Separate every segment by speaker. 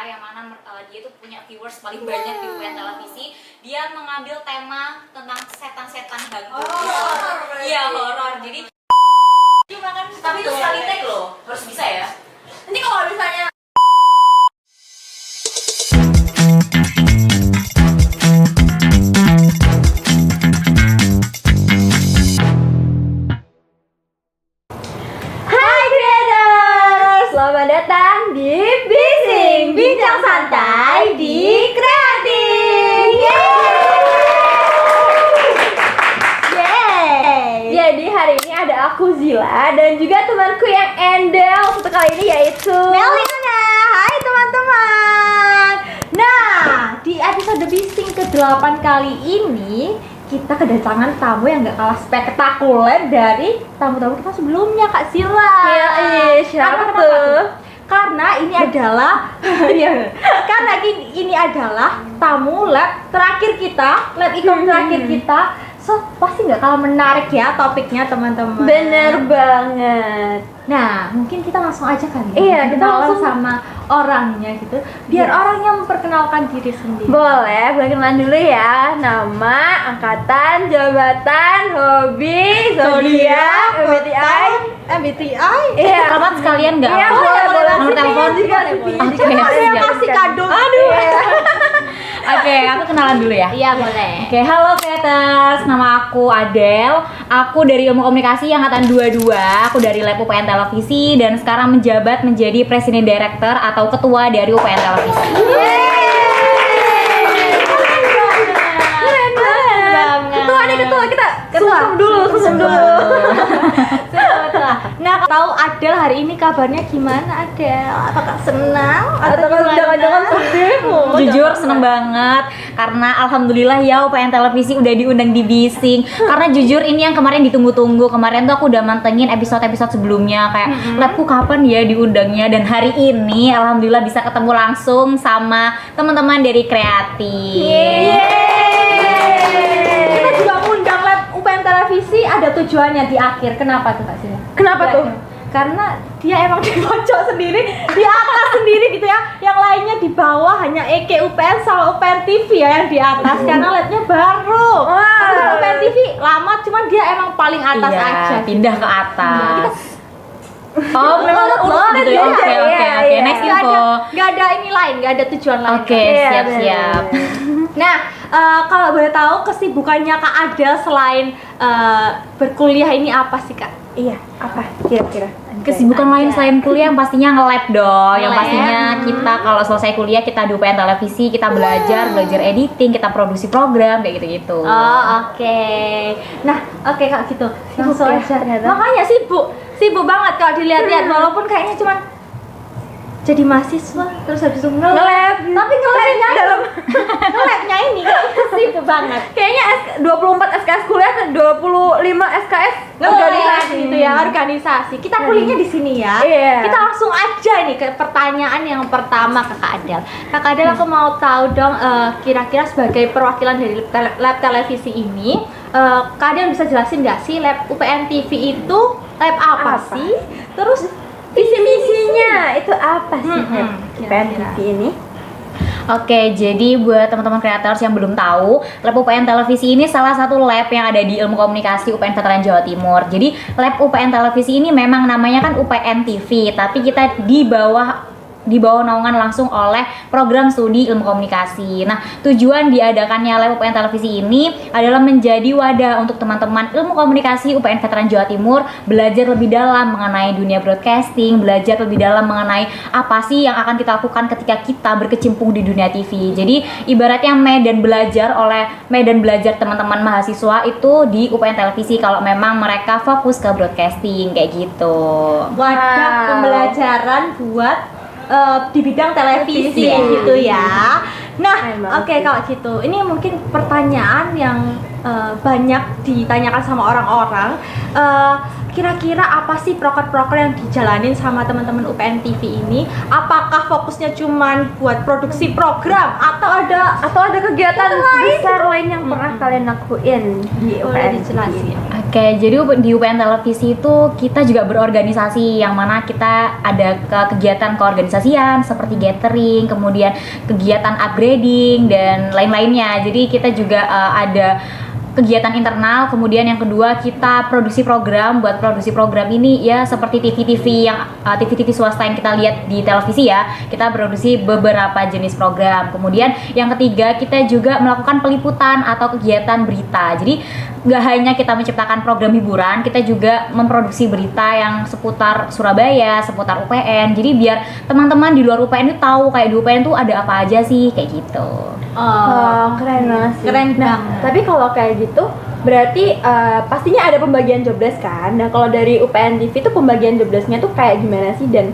Speaker 1: yang mana dia tuh punya viewers paling banyak di UPN Televisi. Dia mengambil tema tentang setan-setan hantu. Iya, horor. Jadi cuma kan tapi itu sekali take loh, harus bisa ya. Nanti kalau misalnya
Speaker 2: selamat datang di Bising Bincang Santai di Kreatif. Yeay. Jadi hari ini ada aku Zila dan juga temanku yang Endel untuk kali ini yaitu Melina. Hai teman-teman. Nah, di episode Bising ke-8 kali ini kita kedatangan tamu yang gak kalah spektakuler dari tamu-tamu kita sebelumnya, Kak Sila. Siapa tuh? Karena ini adalah ini adalah tamu lab terakhir kita, lab ikon terakhir kita. So, pasti nggak kalah menarik ya topiknya, teman-teman.
Speaker 3: Bener banget.
Speaker 2: Nah, mungkin kita langsung aja kali ya.
Speaker 3: Iya, kita
Speaker 2: kenalan
Speaker 3: langsung
Speaker 2: sama orangnya gitu. Biar orangnya memperkenalkan diri sendiri.
Speaker 3: Boleh kenalan dulu ya. Nama, angkatan, jabatan, hobi, zodiak, MBTI.
Speaker 1: Iya, alamat sekalian nggak
Speaker 3: Iya,
Speaker 1: apa?
Speaker 3: boleh.
Speaker 1: Nomor telepon
Speaker 3: juga
Speaker 1: boleh.
Speaker 2: Jadi kan ada yang kasih kado.
Speaker 3: Aduh.
Speaker 1: Oke, aku kenalan dulu ya.
Speaker 2: Iya, boleh.
Speaker 1: Oke, halo creators, nama aku Adel. Aku dari Ilmu Komunikasi angkatan 22. Aku dari Lab UPN Televisi dan sekarang menjabat menjadi Presiden Director atau Ketua dari UPN Televisi.
Speaker 2: Ketua kita sum dulu. Nah, tahu Adel hari ini kabarnya gimana, Adel? Apakah senang atau
Speaker 3: jangan-jangan sedih?
Speaker 1: Jujur seneng banget karena alhamdulillah ya UPN Televisi udah diundang di Bising. Karena jujur ini yang kemarin ditunggu-tunggu. Kemarin tuh aku udah mantengin episode-episode sebelumnya kayak labku kapan ya diundangnya, dan hari ini alhamdulillah bisa ketemu langsung sama teman-teman dari kreatif.
Speaker 2: Kita juga ngundang lab UPN Televisi ada tujuannya di akhir. Kenapa tuh, Kak Sila?
Speaker 3: Kenapa tuh?
Speaker 2: Karena dia emang di pojok sendiri, di atas sendiri gitu ya. Yang lainnya di bawah hanya EK UPN sama UPN TV ya yang di atas karena labnya baru. Kalau UPN TV lama, cuman dia emang paling atas
Speaker 1: Iya,
Speaker 2: aja.
Speaker 1: pindah ke atas.
Speaker 2: Oh,
Speaker 1: memang urut gitu ya. Oke. Next info.
Speaker 2: Gak ada ini lain, gak ada tujuan lain.
Speaker 1: Oke, siap-siap.
Speaker 2: Nah, kalau boleh tahu kesibukannya Kak Adel selain berkuliah ini apa sih, Kak?
Speaker 3: Iya, apa kira-kira?
Speaker 1: Kesibukan lain selain kuliah yang pastinya nge-lab dong. Yang
Speaker 2: Nge-lab.
Speaker 1: pastinya kita kalau selesai kuliah kita di UPN Televisi, kita belajar editing, kita produksi program kayak gitu-gitu.
Speaker 2: Oh, oke. Nah, oke Kak gitu. Langsung
Speaker 3: ya,
Speaker 2: aja.
Speaker 3: ternyata.
Speaker 2: Makanya sibuk banget kalau dilihat-lihat walaupun kayaknya cuman jadi mahasiswa terus habis itu nge-lab. Tapi nge-labnya dalam nge-labnya ini kayaknya sibuk banget.
Speaker 3: Kayaknya 24 SKS kuliah, 25 SKS
Speaker 2: Organisasi gitu ya, organisasi. Kita kuliahnya di sini ya.
Speaker 3: Iya.
Speaker 2: Kita langsung aja nih ke pertanyaan yang pertama ke Kak Adel. Kak Adel, aku mau tahu dong kira-kira sebagai perwakilan dari lab televisi ini, Kak Adel bisa jelasin nggak sih lab UPN TV itu lab apa sih? Terus
Speaker 3: visi misinya itu apa sih?
Speaker 2: Kira-kira.
Speaker 3: TV ini?
Speaker 1: Oke, jadi buat teman-teman kreators yang belum tahu, Lab UPN Televisi ini salah satu lab yang ada di Ilmu Komunikasi UPN Veteran Jawa Timur. Jadi Lab UPN Televisi ini memang namanya kan UPN TV, tapi kita di bawah naungan langsung oleh program studi ilmu komunikasi. Nah, tujuan diadakannya Lab UPN Televisi ini adalah menjadi wadah untuk teman-teman ilmu komunikasi UPN Veteran Jawa Timur belajar lebih dalam mengenai dunia broadcasting, belajar lebih dalam mengenai apa sih yang akan kita lakukan ketika kita berkecimpung di dunia TV. Jadi, ibaratnya medan belajar teman-teman mahasiswa itu di UPN Televisi kalau memang mereka fokus ke broadcasting kayak gitu.
Speaker 2: Wadah pembelajaran buat di bidang televisi gitu ya. Nah, oke kalau gitu. Ini mungkin pertanyaan yang banyak ditanyakan sama orang-orang. Kira-kira apa sih proker-proker yang dijalanin sama teman-teman UPN TV ini? Apakah fokusnya cuman buat produksi program atau ada
Speaker 3: Atau ada kegiatan besar lain yang pernah kalian lakuin di
Speaker 2: boleh
Speaker 3: UPN?
Speaker 2: dijelasin?
Speaker 1: Oke, jadi di UPN Televisi itu kita juga berorganisasi, yang mana kita ada kegiatan keorganisasian seperti gathering, kemudian kegiatan upgrading dan lain-lainnya. Jadi kita juga ada kegiatan internal, kemudian yang kedua kita produksi program. Buat produksi program ini ya seperti TV-TV yang TV-TV swasta yang kita lihat di televisi ya, kita produksi beberapa jenis program. Kemudian yang ketiga kita juga melakukan peliputan atau kegiatan berita. Jadi gak hanya kita menciptakan program hiburan, kita juga memproduksi berita yang seputar Surabaya, seputar UPN. Jadi biar teman-teman di luar UPN itu tahu kayak di UPN tuh ada apa aja sih, kayak gitu.
Speaker 2: Keren banget sih.
Speaker 3: Keren
Speaker 2: Nah,
Speaker 3: banget.
Speaker 2: tapi kalau kayak gitu berarti pastinya ada pembagian job desk kan. Nah, kalau dari UPN TV tuh pembagian job desk-nya tuh kayak gimana sih, dan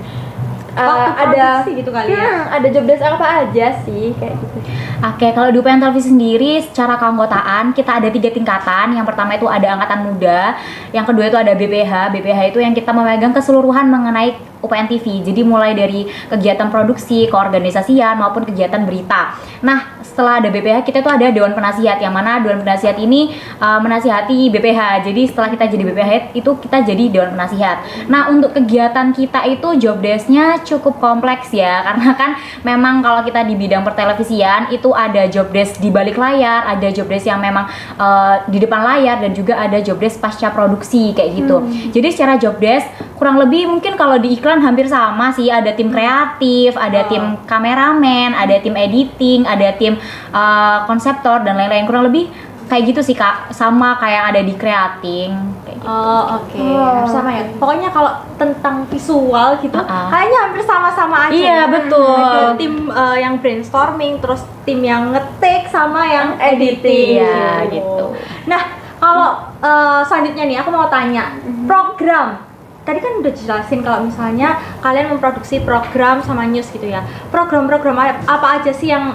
Speaker 3: Waktu
Speaker 2: ada
Speaker 3: produksi gitu kali ya?
Speaker 2: ada job desk apa aja sih kayak gitu.
Speaker 1: Oke, kalau di UPN Televisi sendiri secara keanggotaan kita ada 3 tingkatan. Yang pertama itu ada angkatan muda, yang kedua itu ada BPH. BPH itu yang kita memegang keseluruhan mengenai UPN TV. Jadi mulai dari kegiatan produksi, keorganisasian maupun kegiatan berita. Nah, setelah ada BPH kita tuh ada Dewan Penasihat, yang mana Dewan Penasihat ini menasihati BPH. Jadi setelah kita jadi BPH itu kita jadi Dewan Penasihat. Nah, untuk kegiatan kita itu job desk-nya cukup kompleks ya, karena kan memang kalau kita di bidang pertelevisian itu ada job desk di balik layar, ada job desk yang memang di depan layar, dan juga ada job desk pasca produksi kayak gitu. Jadi secara job desk kurang lebih mungkin kalau di iklan hampir sama sih, ada tim kreatif, ada tim kameramen, ada tim editing, ada tim konseptor dan lain-lain. Kurang lebih kayak gitu sih Kak, sama kayak yang ada di creating kayak gitu.
Speaker 3: Oke. Sama ya. Pokoknya kalau tentang visual gitu, kayaknya hampir sama-sama aja.
Speaker 1: Iya, betul.
Speaker 3: Ada tim yang brainstorming, terus tim yang ngetik sama yang editing.
Speaker 1: Iya, gitu.
Speaker 3: Nah, kalau selanjutnya nih aku mau tanya, program. Tadi kan udah jelasin kalau misalnya kalian memproduksi program sama news gitu ya. Program-program apa aja sih yang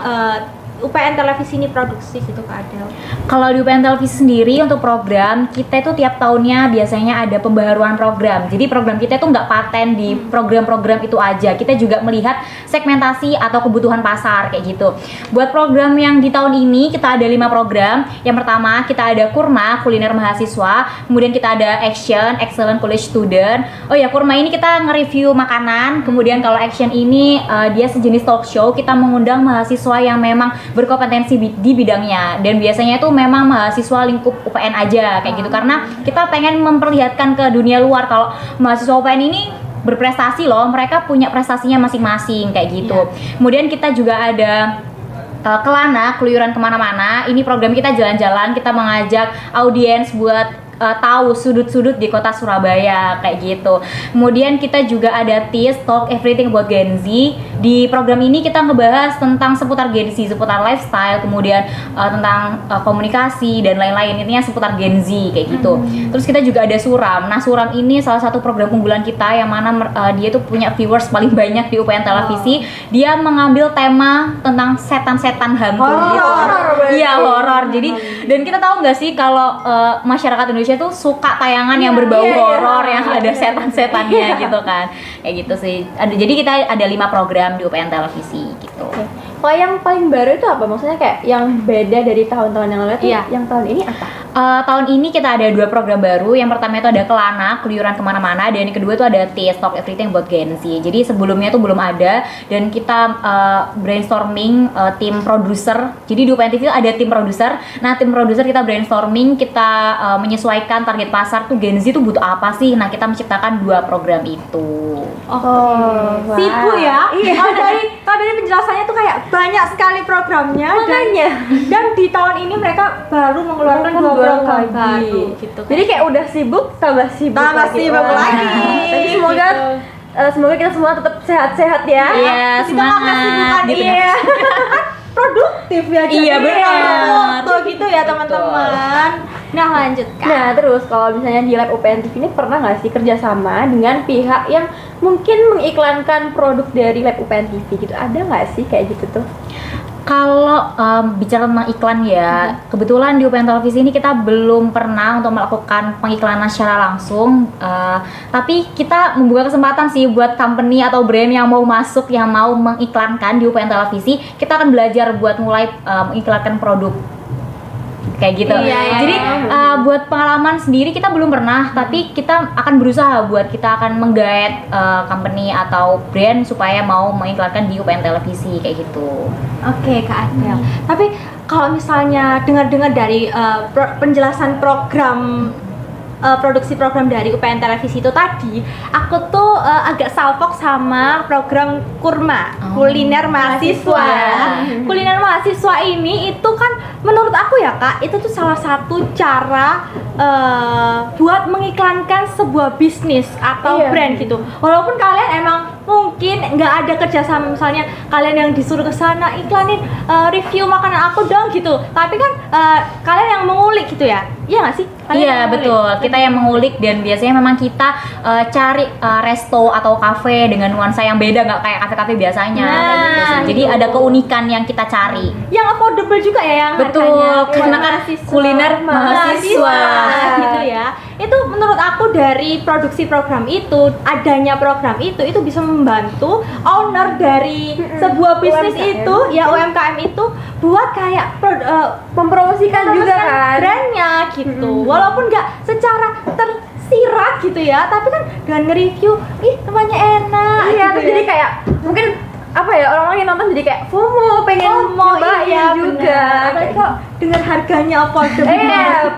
Speaker 3: UPN Televisi ini produksi gitu Kak Adel?
Speaker 1: Kalau di UPN Televisi sendiri untuk program, kita itu tiap tahunnya biasanya ada pembaharuan program. Jadi program kita itu nggak paten di program-program itu aja. Kita juga melihat segmentasi atau kebutuhan pasar kayak gitu. Buat program yang di tahun ini kita ada 5 program. Yang pertama kita ada Kurma, kuliner mahasiswa. Kemudian kita ada Action, Excellent College Student. Oh ya, Kurma ini kita nge-review makanan. Kemudian kalau Action ini dia sejenis talk show. Kita mengundang mahasiswa yang memang berkompetensi di bidangnya, dan biasanya itu memang mahasiswa lingkup UPN aja kayak gitu, karena kita pengen memperlihatkan ke dunia luar kalau mahasiswa UPN ini berprestasi loh, mereka punya prestasinya masing-masing kayak gitu. Kemudian kita juga ada Kelana, keluyuran kemana-mana. Ini program kita jalan-jalan, kita mengajak audiens buat tahu sudut-sudut di kota Surabaya kayak gitu. Kemudian kita juga ada TIS, Talk Everything About Gen Z. Di program ini kita ngebahas tentang seputar Gen Z, seputar lifestyle, kemudian tentang komunikasi dan lain-lain. Intinya seputar Gen Z kayak gitu. Terus kita juga ada Suram. Nah, Suram ini salah satu program unggulan kita yang mana dia tuh punya viewers paling banyak di UPN Televisi. Dia mengambil tema tentang setan-setan hantu gitu. Iya, horor. Jadi dan kita tahu nggak sih kalau masyarakat Indonesia tuh suka tayangan yang berbau horor, yang ada setan-setannya gitu kan. Kayak gitu sih. Jadi kita ada 5 program di UPN Televisi gitu.
Speaker 2: Kalau yang paling baru itu apa? Maksudnya kayak yang beda dari tahun-tahun yang lalu tuh, yang tahun ini apa?
Speaker 1: Tahun ini kita ada 2 program baru. Yang pertama itu ada Kelana, keluyuran kemana-mana, dan yang kedua itu ada TIS, Talk Everything About Gen Z. Jadi sebelumnya itu belum ada, dan kita brainstorming tim produser. Jadi di UPN TV ada tim produser. Nah, tim produser kita brainstorming, kita menyesuaikan target pasar tuh Gen Z tuh butuh apa sih. Nah, kita menciptakan 2 program itu.
Speaker 2: Wow.
Speaker 3: Sibuk ya. Kalau dari penjelasannya tuh kayak banyak sekali programnya.
Speaker 2: Makanya.
Speaker 3: Dan di tahun ini mereka baru mengeluarkan 2 program baru gitu kan.
Speaker 2: Jadi kayak udah sibuk tambah sibuk lagi. Tapi semoga semoga kita semua tetap sehat-sehat ya.
Speaker 1: Iya, semangat gitu ya.
Speaker 3: Produktif ya.
Speaker 1: Iya, benar.
Speaker 3: Tuh gitu ya teman-teman. Nah, lanjutkan.
Speaker 2: Nah, terus kalau misalnya di Lab UPN TV ini pernah nggak sih kerjasama dengan pihak yang mungkin mengiklankan produk dari Lab UPN TV gitu? Ada nggak sih kayak gitu tuh?
Speaker 1: Kalau bicara tentang iklan ya, kebetulan di UPN Televisi ini kita belum pernah untuk melakukan pengiklanan secara langsung, tapi kita membuka kesempatan sih buat company atau brand yang mau masuk, yang mau mengiklankan di UPN Televisi. Kita akan belajar buat mulai mengiklankan produk kayak gitu.
Speaker 3: Iya.
Speaker 1: Jadi buat pengalaman sendiri kita belum pernah, tapi kita akan berusaha buat kita akan menggait company atau brand supaya mau mengiklankan di UPN Televisi kayak gitu.
Speaker 3: Oke, Kak Adel. Tapi kalau misalnya dengar-dengar dari penjelasan program produksi program dari UPN Televisi itu tadi, aku tuh agak salfok sama program Kurma, kuliner mahasiswa. Kuliner mahasiswa ini itu kan menurut aku ya Kak, itu tuh salah satu cara buat mengiklankan sebuah bisnis atau brand gitu. Walaupun kalian emang mungkin nggak ada kerjasama, misalnya kalian yang disuruh ke sana iklanin review makanan aku dong gitu, tapi kan kalian yang mengulik gitu ya, iya nggak sih?
Speaker 1: Iya betul, kita yang mengulik dan biasanya memang kita cari resto atau kafe dengan nuansa yang beda, nggak kayak kafe-kafe biasanya kayak gitu sih. Jadi ada keunikan yang kita cari.
Speaker 3: Yang affordable juga ya yang
Speaker 1: betul,
Speaker 3: harganya,
Speaker 1: karena kan kuliner mahasiswa
Speaker 3: gitu ya. Itu menurut aku dari produksi program itu, adanya program itu bisa membantu owner dari sebuah bisnis
Speaker 2: UMKM.
Speaker 3: itu ya UMKM itu buat kayak
Speaker 2: Mempromosikan juga kan
Speaker 3: brandnya gitu. Walaupun nggak secara tersirat gitu ya, tapi kan dengan nge-review, ih tempatnya enak
Speaker 2: iya,
Speaker 3: gitu
Speaker 2: terus
Speaker 3: ya.
Speaker 2: jadi kayak mungkin apa ya, orang-orang yang nonton jadi kayak FOMO, pengen nyobain
Speaker 3: iya,
Speaker 2: juga.
Speaker 3: Apalagi kok dengan harganya affordable.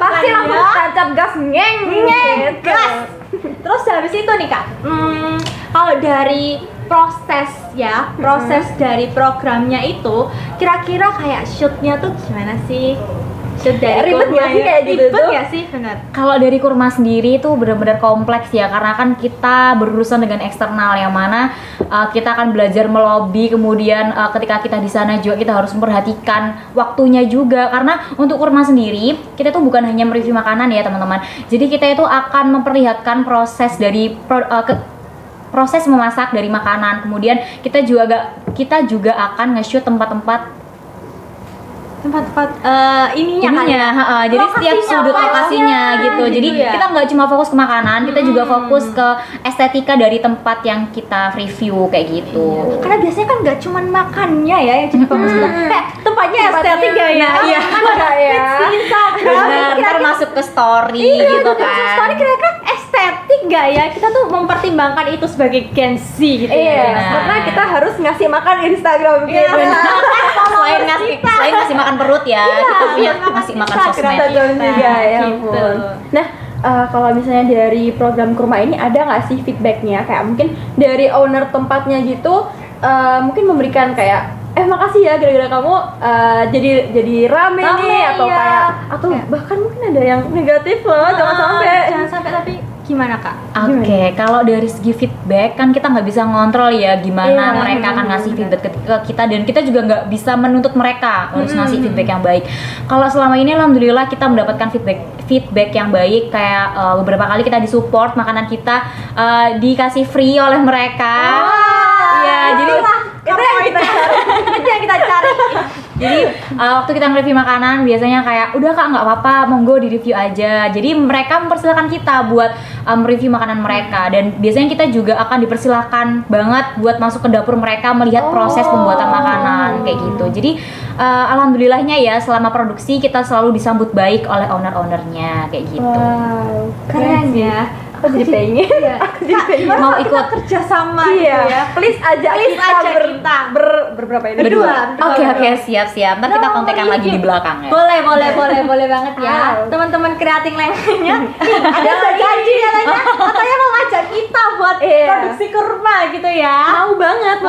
Speaker 2: Pasti
Speaker 3: kan
Speaker 2: langsung
Speaker 3: ya.
Speaker 2: tancap gas ngeng gitu.
Speaker 3: Gas. Terus habis itu nih Kak, kalau dari proses dari programnya itu, kira-kira kayak shootnya tuh gimana sih? Shoot dari
Speaker 2: Ribet
Speaker 3: Kurma
Speaker 2: nggak sih
Speaker 3: ya?
Speaker 2: kayak gitu
Speaker 3: Ribet
Speaker 2: tuh?
Speaker 3: nggak sih? Benar.
Speaker 1: Kalau dari Kurma sendiri itu benar-benar kompleks ya, karena kan kita berurusan dengan eksternal yang mana kita akan belajar melobi, kemudian ketika kita di sana juga kita harus memperhatikan waktunya juga, karena untuk Kurma sendiri kita tuh bukan hanya mereview makanan ya teman-teman. Jadi kita itu akan memperlihatkan proses dari proses memasak dari makanan, kemudian kita juga akan nge-shoot tempat-tempat
Speaker 3: ininya kan ya?
Speaker 1: jadi setiap
Speaker 3: Lokasinya,
Speaker 1: sudut lokasinya gitu. Jadi
Speaker 3: ya.
Speaker 1: kita nggak cuma fokus ke makanan, kita juga fokus ke estetika dari tempat yang kita review kayak gitu.
Speaker 3: Karena biasanya kan nggak cuma makannya ya yang jadi fokus kita, kayak tempatnya estetik ya.
Speaker 1: Nah, iya.
Speaker 2: Ya.
Speaker 1: Benar, ntar masuk ke story gitu kan.
Speaker 3: Story kira-kira estetik nggak ya? Kita tuh mempertimbangkan itu sebagai Gen Z gitu
Speaker 2: Iya,
Speaker 3: ya.
Speaker 2: karena kita harus ngasih makan Instagram gitu.
Speaker 1: Selain ngasih makan perut ya, kita punya ngasih makan sosmed.
Speaker 2: Instagram juga ya
Speaker 3: gitu.
Speaker 2: ampun. Nah, kalau misalnya dari program Kurma ini ada nggak sih feedbacknya? Kayak mungkin dari owner tempatnya gitu, mungkin memberikan kayak makasih ya gara-gara kamu jadi rame nih, atau
Speaker 3: iya.
Speaker 2: kayak atau bahkan mungkin ada yang negatif loh, jangan sampai.
Speaker 3: Tapi gimana Kak?
Speaker 1: Oke, kalau dari segi feedback kan kita nggak bisa ngontrol ya gimana
Speaker 2: Iya,
Speaker 1: mereka akan ngasih feedback ke kita, dan kita juga nggak bisa menuntut mereka harus ngasih feedback yang baik. Kalau selama ini alhamdulillah kita mendapatkan feedback yang baik, kayak beberapa kali kita disupport makanan kita dikasih free oleh mereka. Iya, jadi
Speaker 2: Itu yang kita cari.
Speaker 1: Jadi waktu kita nge-review makanan biasanya kayak udah Kak nggak apa-apa, monggo di review aja. Jadi mereka mempersilahkan kita buat review makanan mereka, dan biasanya kita juga akan dipersilahkan banget buat masuk ke dapur mereka melihat proses pembuatan makanan kayak gitu. Jadi alhamdulillahnya ya selama produksi kita selalu disambut baik oleh owner-ownernya kayak gitu.
Speaker 2: Wow,
Speaker 3: Keren ya.
Speaker 2: Aku jadi pengen. Aku jadi pengen.
Speaker 1: Mau
Speaker 3: Kita
Speaker 1: ikut
Speaker 3: kerja sama gitu
Speaker 2: Iya,
Speaker 3: ya.
Speaker 2: please ajak kita berberapa ini?
Speaker 3: Berdua.
Speaker 1: Oke, siap. Ntar kita kontekan lagi di belakang ya.
Speaker 3: Boleh banget ya.
Speaker 2: Wow.
Speaker 3: Teman-teman kreatif lainnya. Ada janji katanya mau ngajak kita buat produksi kurma gitu ya.
Speaker 2: Mau banget.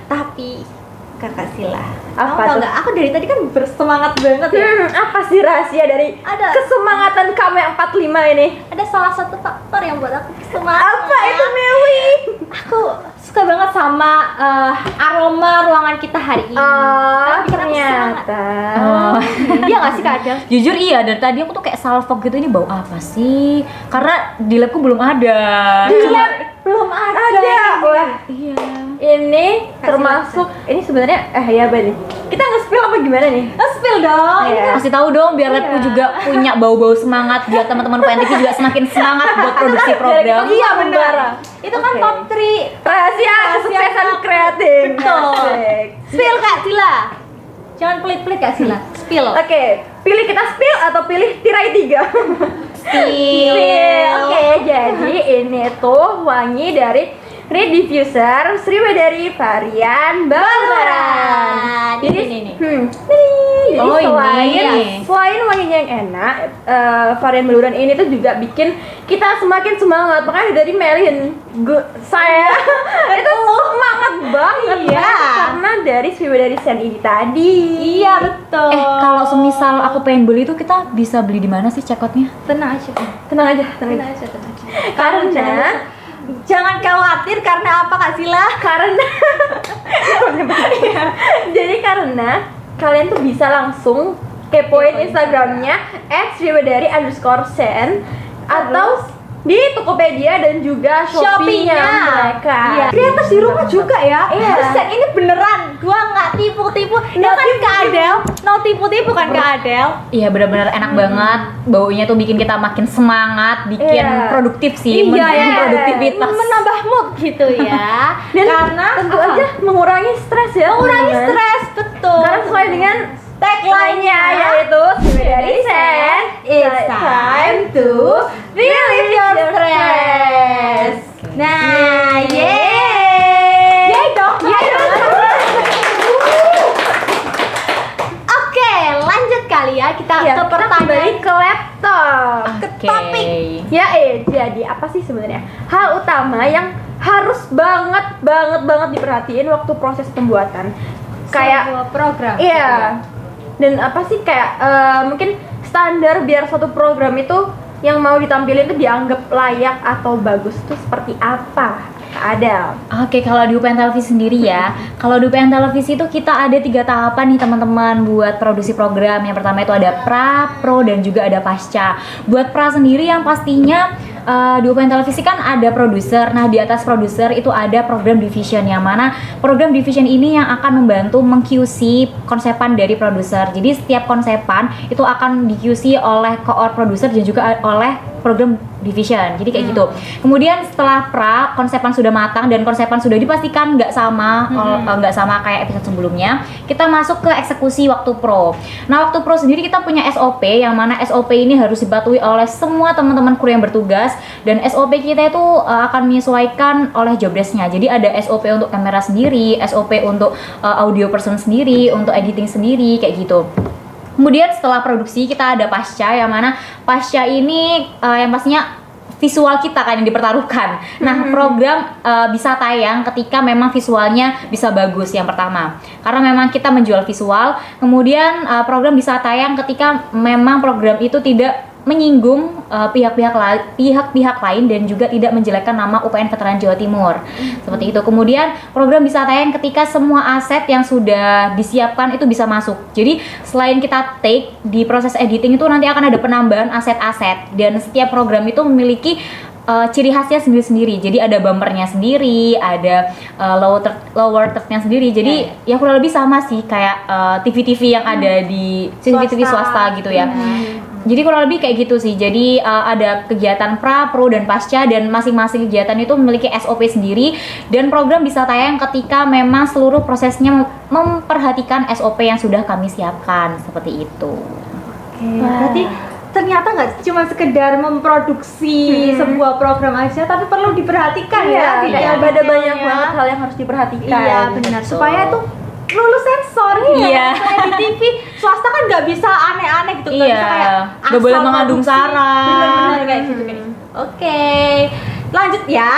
Speaker 3: Tapi Kakak Sila,
Speaker 2: Apa
Speaker 3: kamu tau
Speaker 2: tuh?
Speaker 3: nggak? Aku dari tadi kan bersemangat banget ya.
Speaker 2: Apa sih rahasia dari
Speaker 3: Ada.
Speaker 2: kesemangatan kamu yang 45 ini?
Speaker 3: Ada salah satu faktor yang buat aku semangat.
Speaker 2: Apa itu, Mewi?
Speaker 3: Aku suka banget sama aroma ruangan kita hari ini. Karena bikin aku semangat.
Speaker 2: Ternyata.
Speaker 3: Iya nggak sih Kak Adel?
Speaker 1: Jujur iya, dari tadi aku tuh kayak salfok gitu, ini bau apa sih? Karena di labku belum ada.
Speaker 3: Belum ada.
Speaker 2: Wah,
Speaker 1: Iya.
Speaker 2: ini termasuk ini sebenarnya ya Bani. Kita nge-spill apa gimana nih?
Speaker 3: Spill dong.
Speaker 2: Iya.
Speaker 1: Kasih tahu dong biar labku juga punya bau-bau semangat, biar teman-teman PNTV juga semakin semangat buat produksi program.
Speaker 2: Iya benar.
Speaker 3: Itu kan
Speaker 2: Oke.
Speaker 3: top 3
Speaker 2: Rahasia kesuksesan kreatif.
Speaker 3: Betul.
Speaker 2: Asik.
Speaker 3: Spill Kak Sila. Jangan pelit-pelit Kak Sila. Spill.
Speaker 2: Oke, Pilih kita spill atau pilih tirai 3? Oke, jadi ini tuh wangi dari Reed Diffuser Sriwedari varian Baluran. Jadi
Speaker 3: ini.
Speaker 2: Jadi
Speaker 1: Oh,
Speaker 2: selain wanginya yang enak, varian Baluran ini tuh juga bikin kita semakin semangat. Makanya dari Melin, saya itu semangat banget
Speaker 3: Iya.
Speaker 2: karena dari Sriwedari scent ini tadi.
Speaker 3: Iya betul.
Speaker 1: Kalau semisal aku pengen beli itu kita bisa beli di mana sih checkoutnya?
Speaker 3: tenang aja.
Speaker 2: Tenang aja, tenang
Speaker 3: Tenang
Speaker 2: aja.
Speaker 3: aja, tenang aja.
Speaker 2: Karena
Speaker 3: Jangan khawatir karena apa Kak Sila?
Speaker 2: karena jadi karena kalian tuh bisa langsung kepoin Instagramnya @sriwedari_sen atau di Tokopedia dan juga Shopee-nya mereka.
Speaker 3: Iya. Kreatif di rumah juga ya.
Speaker 2: Iya.
Speaker 3: Set ini beneran. Gua nggak tipu-tipu. Ya kan Kak Adel? No tipu-tipu kan Kak Adel?
Speaker 1: Iya benar-benar enak banget, baunya tuh bikin kita makin semangat, bikin
Speaker 2: Iya.
Speaker 1: produktif sih,
Speaker 3: Iya.
Speaker 1: produktivitas.
Speaker 3: Menambah mood gitu ya.
Speaker 2: Dan
Speaker 3: karena
Speaker 2: tentu
Speaker 3: apa?
Speaker 2: aja mengurangi stres ya.
Speaker 3: Mengurangi
Speaker 2: teman-teman.
Speaker 3: stres, betul.
Speaker 2: Karena sesuai dengan tagline-nya yaitu Sriwedari Sen, it's time to relieve your stress.
Speaker 3: Nah,
Speaker 2: yeay.
Speaker 3: Yeay dong. Oke, lanjut kali ya kita
Speaker 2: Ya,
Speaker 3: ke pertanyaan
Speaker 2: kembali ke laptop.
Speaker 3: ke
Speaker 1: Oke.
Speaker 3: topik.
Speaker 2: Ya, jadi apa sih sebenarnya hal utama yang harus banget diperhatiin waktu proses pembuatan? Kayak
Speaker 3: sebuah program.
Speaker 2: iya. Dan apa sih kayak mungkin standar biar suatu program itu yang mau ditampilin itu dianggap layak atau bagus tuh seperti apa? Kak Adel.
Speaker 1: Oke, kalau di UPN Televisi sendiri ya, kalau di UPN Televisi itu kita ada 3 tahapan nih teman-teman buat produksi program. Yang pertama itu ada pra, pro, dan juga ada pasca. Buat pra sendiri yang pastinya di UPN Televisi kan ada produser. Nah, di atas produser itu ada program division, yang mana program division ini yang akan membantu meng-QC konsepan dari produser. Jadi setiap konsepan itu akan di-QC oleh core produser dan juga oleh program division. Jadi kayak gitu. Kemudian setelah pra, konsepan sudah matang dan konsepan sudah dipastikan nggak sama kayak episode sebelumnya, kita masuk ke eksekusi waktu pro. Nah, waktu pro sendiri kita punya SOP, yang mana SOP ini harus dipatuhi oleh semua teman-teman kru yang bertugas, dan SOP kita itu akan menyesuaikan oleh job desk-nya. Jadi ada SOP untuk kamera sendiri, SOP untuk audio person sendiri, untuk editing sendiri, kayak gitu. Kemudian setelah produksi kita ada pasca, yang mana pasca ini yang pastinya visual kita kan yang dipertaruhkan. Nah, program bisa tayang ketika memang visualnya bisa bagus yang pertama. Karena memang kita menjual visual. Kemudian program bisa tayang ketika memang program itu tidak menyinggung pihak-pihak lain dan juga tidak menjelekkan nama UPN Veteran Jawa Timur. Seperti itu. Kemudian program bisa tayang ketika semua aset yang sudah disiapkan itu bisa masuk. Jadi selain kita take di proses editing itu nanti akan ada penambahan aset-aset, dan setiap program itu memiliki ciri khasnya sendiri-sendiri. Jadi ada bumpernya sendiri, ada lower third-nya sendiri. Jadi ya kurang lebih sama sih kayak TV-TV yang ada di TV-TV swasta gitu ya. Jadi kurang lebih kayak gitu sih. Jadi ada kegiatan pra, pro, dan pasca, dan masing-masing kegiatan itu memiliki SOP sendiri, dan program bisa tayang ketika memang seluruh prosesnya memperhatikan SOP yang sudah kami siapkan, seperti itu.
Speaker 3: Berarti ternyata nggak cuma sekedar memproduksi sebuah program aja, tapi perlu diperhatikan ya.
Speaker 2: Iya, ada banyak banget hal yang harus diperhatikan.
Speaker 3: Iya benar. Supaya tuh lulus sensor gitu.
Speaker 1: Iya.
Speaker 3: Kayak di TV swasta kan nggak bisa aneh-aneh gitu. Nggak
Speaker 1: Iya.
Speaker 3: bisa kayak
Speaker 1: Nggak boleh
Speaker 3: asal
Speaker 1: mengandung
Speaker 3: produksi.
Speaker 1: sara.
Speaker 3: Bener-bener kayak gitu kan. Oke. Lanjut ya,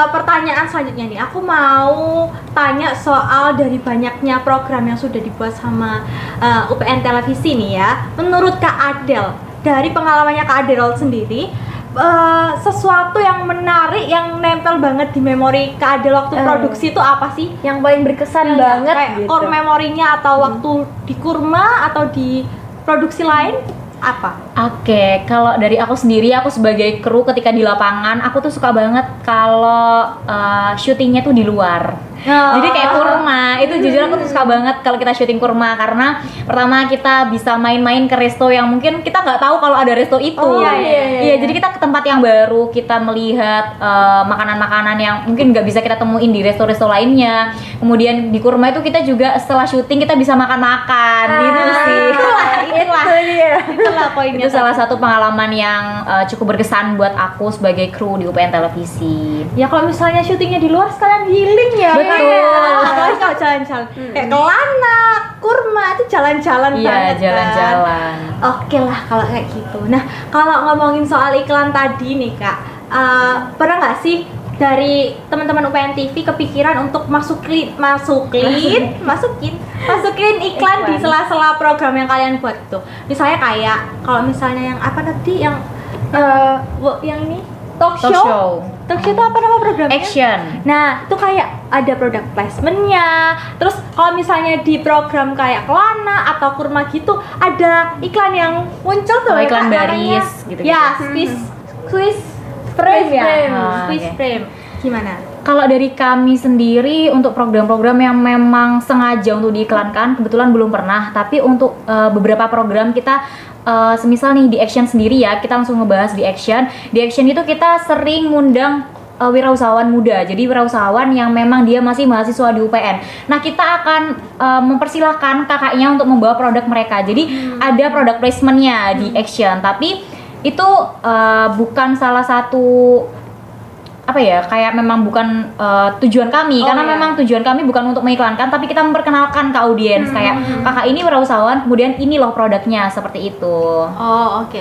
Speaker 3: pertanyaan selanjutnya nih. Aku mau tanya soal dari banyaknya program yang sudah dibuat sama UPN Televisi nih ya. Menurut Kak Adel, dari pengalamannya Kak Adel sendiri, sesuatu yang menarik yang nempel banget di memori Kak Adel waktu produksi itu apa sih?
Speaker 2: Yang paling berkesan banget
Speaker 3: Kayak
Speaker 2: gitu.
Speaker 3: core memorinya atau waktu di Kurma atau di produksi lain apa?
Speaker 1: Oke, kalau dari aku sendiri, aku sebagai kru ketika di lapangan, aku tuh suka banget kalau syutingnya tuh di luar. Jadi kayak kurma, itu jujur aku tuh suka banget kalau kita syuting kurma, karena pertama kita bisa main-main ke resto yang mungkin kita nggak tahu kalau ada resto itu. Iya, jadi kita ke tempat yang baru, kita melihat makanan-makanan yang mungkin nggak bisa kita temuin di resto-resto lainnya. Kemudian di kurma itu kita juga setelah syuting kita bisa makan-makan, gitu sih.
Speaker 2: Itu dia
Speaker 3: lah poinnya.
Speaker 1: Itu salah satu pengalaman yang cukup berkesan buat aku sebagai kru di UPN Televisi.
Speaker 3: Ya kalau misalnya syutingnya di luar sekalian healing ya.
Speaker 1: Betul.
Speaker 3: Apalagi kalau jalan-jalan. Kayak ke Lana, Kurma itu jalan-jalan
Speaker 1: Iya,
Speaker 3: banget.
Speaker 1: jalan-jalan.
Speaker 3: Oke lah kalau kayak gitu. Nah, kalau ngomongin soal iklan tadi nih Kak, pernah nggak sih dari teman-teman UPN TV kepikiran untuk masukin iklan di sela-sela program yang kalian buat itu? Misalnya kayak kalau misalnya yang apa tadi yang ini talk show itu apa nama programnya?
Speaker 1: Action.
Speaker 3: Nah, itu kayak ada product placement-nya. Terus kalau misalnya di program kayak Kelana atau Kurma gitu, ada iklan yang muncul tuh.
Speaker 1: Iklan
Speaker 3: Kak,
Speaker 1: baris
Speaker 3: namanya.
Speaker 1: gitu.
Speaker 3: Ya, Swiss frame ya. Swiss
Speaker 1: oke.
Speaker 3: frame. Gimana?
Speaker 1: Kalau dari kami sendiri untuk program-program yang memang sengaja untuk diiklankan kebetulan belum pernah, tapi untuk beberapa program kita semisal nih di Action sendiri ya, kita langsung ngebahas di Action. Di Action itu kita sering ngundang wirausahawan muda. Jadi wirausahawan yang memang dia masih mahasiswa di UPN. Nah, kita akan mempersilahkan kakaknya untuk membawa produk mereka. Jadi ada product placement-nya di Action, tapi itu bukan salah satu apa ya, kayak memang bukan tujuan kami, karena memang tujuan kami bukan untuk mengiklankan, tapi kita memperkenalkan ke audiens kayak kakak ini wirausahawan, kemudian ini loh produknya, seperti itu.
Speaker 3: Oh, oke.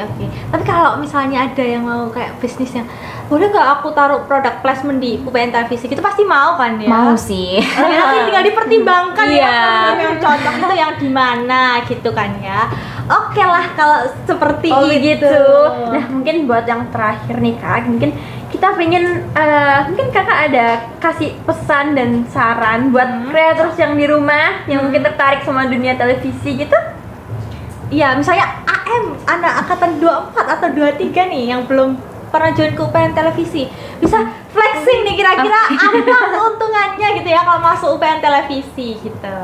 Speaker 3: Tapi kalau misalnya ada yang mau kayak bisnisnya, boleh nggak aku taruh produk placement di UPN Televisi? Kita pasti mau kan ya?
Speaker 1: Mau sih.
Speaker 3: Nanti tinggal dipertimbangkan ya
Speaker 1: Iya.
Speaker 3: program yang cocok itu yang di mana gitu kan ya. Oke lah kalau seperti itu.
Speaker 2: Begitu. Nah, mungkin buat yang terakhir nih Kak, mungkin kita pengen mungkin Kakak ada kasih pesan dan saran buat kreators yang di rumah yang mungkin tertarik sama dunia televisi gitu.
Speaker 3: Iya, misalnya AM anak angkatan 24 atau 23 nih yang belum pernah join ke UPN Televisi, bisa flexing nih kira-kira apa keuntungannya gitu ya kalau masuk UPN Televisi gitu.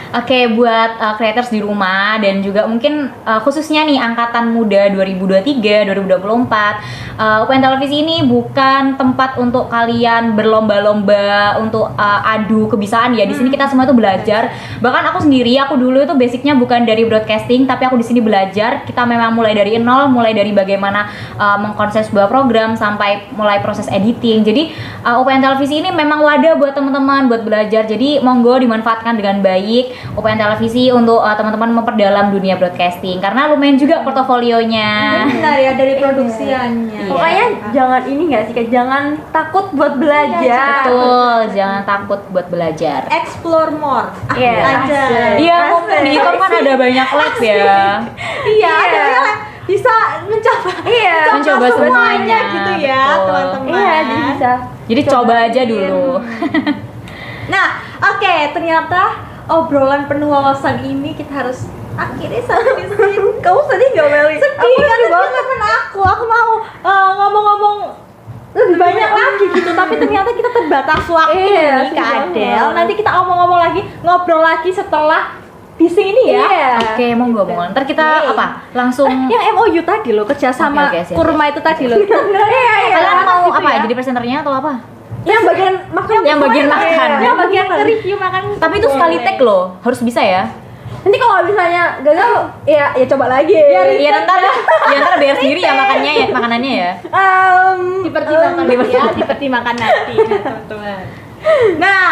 Speaker 1: Oke, buat creators di rumah dan juga mungkin khususnya nih angkatan muda 2023, 2024, UPN Televisi ini bukan tempat untuk kalian berlomba-lomba untuk adu kebiasaan ya. Di sini kita semua itu belajar. Bahkan aku sendiri, aku dulu itu basicnya bukan dari broadcasting, tapi aku di sini belajar. Kita memang mulai dari nol, mulai dari bagaimana mengkonsep sebuah program sampai mulai proses editing. Jadi UPN Televisi ini memang wadah buat teman-teman buat belajar. Jadi monggo dimanfaatkan dengan baik UPN Televisi untuk teman-teman memperdalam dunia broadcasting karena lumayan juga portofolionya.
Speaker 3: Benar ya dari produksiannya.
Speaker 1: Iya.
Speaker 2: Pokoknya jangan ini nggak sih Kak, jangan takut buat belajar.
Speaker 1: Betul, jangan takut buat belajar.
Speaker 3: Explore more.
Speaker 2: Iya.
Speaker 3: Aja.
Speaker 1: Iya, ngomong di Ikom kan ada banyak lab ya.
Speaker 3: Iya, ada yang bisa mencoba
Speaker 1: Mencoba semuanya,
Speaker 3: gitu ya,
Speaker 1: betul.
Speaker 3: teman-teman.
Speaker 2: Iya, jadi bisa.
Speaker 1: Jadi coba aja dulu.
Speaker 3: Nah, oke, ternyata obrolan penuh wawasan ini kita harus akhirnya sampai di sini.
Speaker 2: Kamu sedih nggak Meli?
Speaker 3: Sedih kan teman aku mau ngomong-ngomong lebih banyak lagi gitu, tapi ternyata kita terbatas waktu
Speaker 2: Iya,
Speaker 3: nih Kak
Speaker 2: sedih
Speaker 3: Adel.
Speaker 2: banget.
Speaker 3: Nanti kita ngomong-ngomong lagi, ngobrol lagi setelah bising ini ya.
Speaker 2: Iya.
Speaker 1: Oke, monggo. Ntar kita
Speaker 3: Oke.
Speaker 1: apa? Langsung
Speaker 3: Yang MOU tadi loh, kerjasama
Speaker 1: Oke, siap,
Speaker 3: Kurma itu tadi loh.
Speaker 1: kalian mau
Speaker 3: gitu
Speaker 1: apa?
Speaker 3: ya.
Speaker 1: Jadi presenternya atau apa?
Speaker 2: Yang bagian makan.
Speaker 1: Yang bagian makan.
Speaker 3: Yang bagian review makan.
Speaker 1: Tapi itu sekali take loh, harus bisa ya.
Speaker 2: Nanti kalau misalnya gagal, ya coba lagi.
Speaker 1: Iya, ntar bayar sendiri ya makannya ya, makanannya ya.
Speaker 3: Dipertimbangkan ya, dipertimbangkan nanti ya, teman-teman. Nah,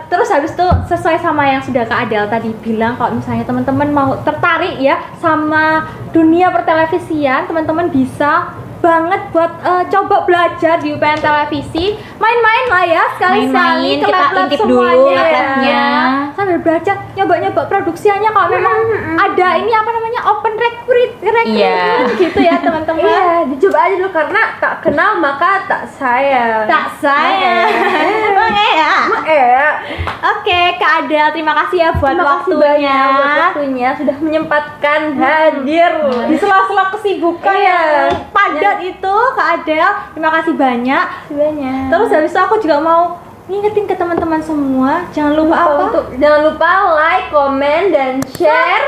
Speaker 3: terus habis itu sesuai sama yang sudah Kak Adel tadi bilang, kalau misalnya teman-teman mau tertarik ya sama dunia pertelevisian, teman-teman bisa banget buat coba belajar di UPN Televisi, main-main lah ya sekali-sekali
Speaker 1: Main-main,
Speaker 3: ke
Speaker 1: kita
Speaker 3: lab-lab
Speaker 1: intip dulu
Speaker 3: semuanya
Speaker 1: lab-labnya.
Speaker 3: ya. Sambil belajar, nyoba-nyoba produksiannya kalau memang ada ini apa namanya open recruitment
Speaker 1: Iya.
Speaker 3: gitu ya teman-teman.
Speaker 2: Iya, dicoba aja dulu karena tak kenal maka tak sayang.
Speaker 3: Tak sayang. Emang ya. Oke, Kak Adel, terima kasih ya buat
Speaker 2: Terima kasih
Speaker 3: waktunya.
Speaker 2: banyak buat waktunya sudah menyempatkan hadir
Speaker 3: Di sela-sela kesibukan
Speaker 2: Iya.
Speaker 3: yang padat itu, Kak Adel, terima kasih banyak.
Speaker 2: banyak.
Speaker 3: Terus habis itu aku juga mau ngingetin ke teman-teman semua, jangan lupa apa?
Speaker 2: Jangan lupa like, komen, dan share.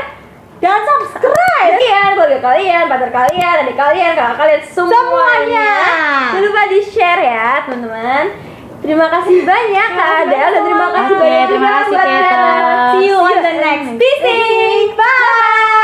Speaker 3: Dan subscribe.
Speaker 2: Kalian, keluarga kalian, pacar kalian, adik kalian, kakak kalian, semuanya. Jangan lupa di share ya teman-teman. Terima kasih banyak Kak Adel dan terima kasih
Speaker 1: Oke,
Speaker 2: banyak
Speaker 1: terima
Speaker 2: juga
Speaker 1: kasih,
Speaker 2: buat
Speaker 1: Keta.
Speaker 2: Keta.
Speaker 3: See you on the next Bising. Bye.